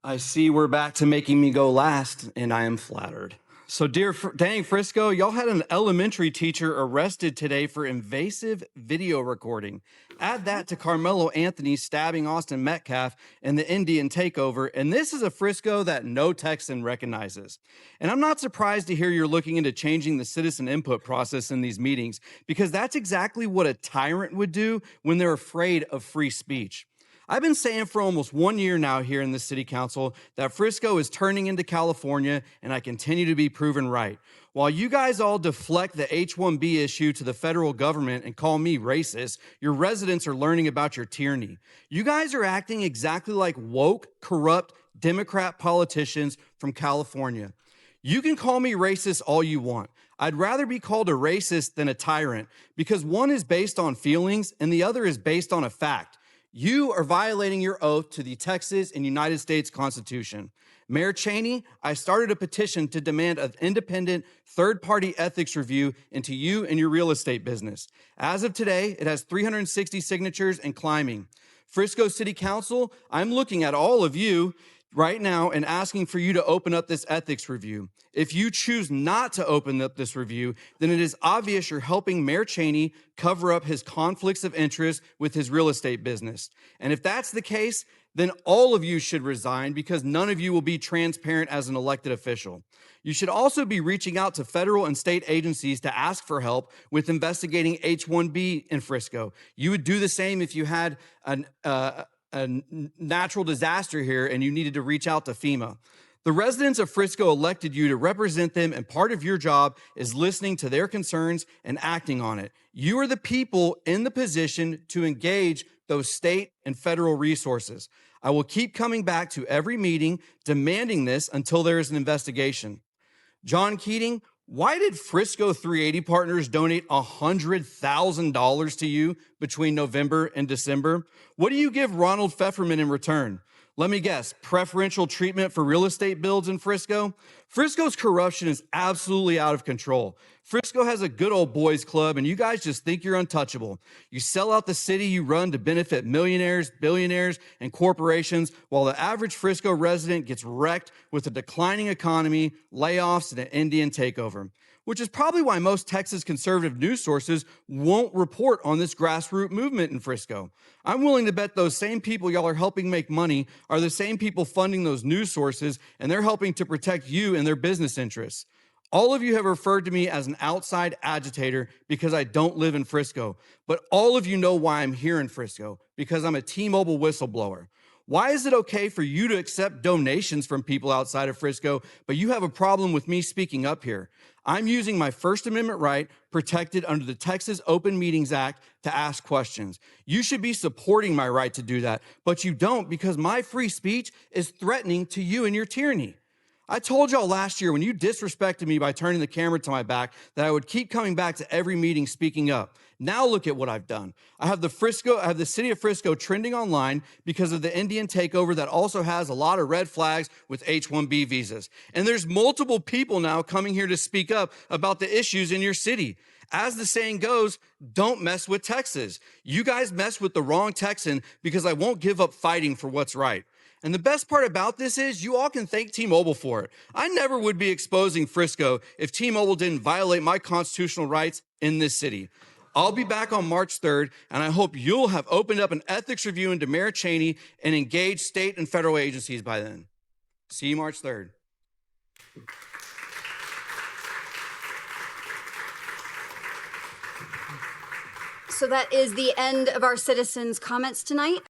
I see we're back to making me go last, and I am flattered. So, dang Frisco, y'all had an elementary teacher arrested today for invasive video recording. Add that to Carmelo Anthony stabbing Austin Metcalf in the Indian takeover, and this is a Frisco that no Texan recognizes. And I'm not surprised to hear you're looking into changing the citizen input process in these meetings, because that's exactly what a tyrant would do when they're afraid of free speech. I've been saying for almost 1 year now here in the city council that Frisco is turning into California, and I continue to be proven right. While you guys all deflect the H-1B issue to the federal government and call me racist, your residents are learning about your tyranny. You guys are acting exactly like woke, corrupt Democrat politicians from California. You can call me racist all you want. I'd rather be called a racist than a tyrant, because one is based on feelings and the other is based on a fact. You are violating your oath to the Texas and United States Constitution. Mayor Cheney, I started a petition to demand an independent third-party ethics review into you and your real estate business. As of today, it has 360 signatures and climbing. Frisco City Council, I'm looking at all of you right now and asking for you to open up this ethics review. If you choose not to open up this review, then it is obvious you're helping Mayor Cheney cover up his conflicts of interest with his real estate business. And if that's the case, then all of you should resign, because none of you will be transparent as an elected official. You should also be reaching out to federal and state agencies to ask for help with investigating H-1B in Frisco. You would do the same if you had a natural disaster here and you needed to reach out to FEMA. The residents of Frisco elected you to represent them, and part of your job is listening to their concerns and acting on it. You are the people in the position to engage those state and federal resources. I will keep coming back to every meeting demanding this until there is an investigation. John Keating, why did Frisco 380 Partners donate $100,000 to you between November and December? What do you give Ronald Pfefferman in return? Let me guess, preferential treatment for real estate builds in Frisco? Frisco's corruption is absolutely out of control. Frisco has a good old boys club, and you guys just think you're untouchable. You sell out the city you run to benefit millionaires, billionaires, and corporations, while the average Frisco resident gets wrecked with a declining economy, layoffs, and an Indian takeover, which is probably why most Texas conservative news sources won't report on this grassroots movement in Frisco. I'm willing to bet those same people y'all are helping make money are the same people funding those news sources, and they're helping to protect you and their business interests. All of you have referred to me as an outside agitator because I don't live in Frisco, but all of you know why I'm here in Frisco, because I'm a T-Mobile whistleblower. Why is it okay for you to accept donations from people outside of Frisco, but you have a problem with me speaking up here? I'm using my First Amendment right, protected under the Texas Open Meetings Act, to ask questions. You should be supporting my right to do that, but you don't, because my free speech is threatening to you and your tyranny. I told y'all last year when you disrespected me by turning the camera to my back that I would keep coming back to every meeting speaking up. Now look at what I've done. I have the city of Frisco trending online because of the Indian takeover that also has a lot of red flags with H-1B visas. And there's multiple people now coming here to speak up about the issues in your city. As the saying goes, don't mess with Texas. You guys mess with the wrong Texan, because I won't give up fighting for what's right. And the best part about this is you all can thank T-Mobile for it. I never would be exposing Frisco if T-Mobile didn't violate my constitutional rights in this city. I'll be back on March 3rd, and I hope you'll have opened up an ethics review into Mayor Cheney and engaged state and federal agencies by then. See you March 3rd. So that is the end of our citizens' comments tonight.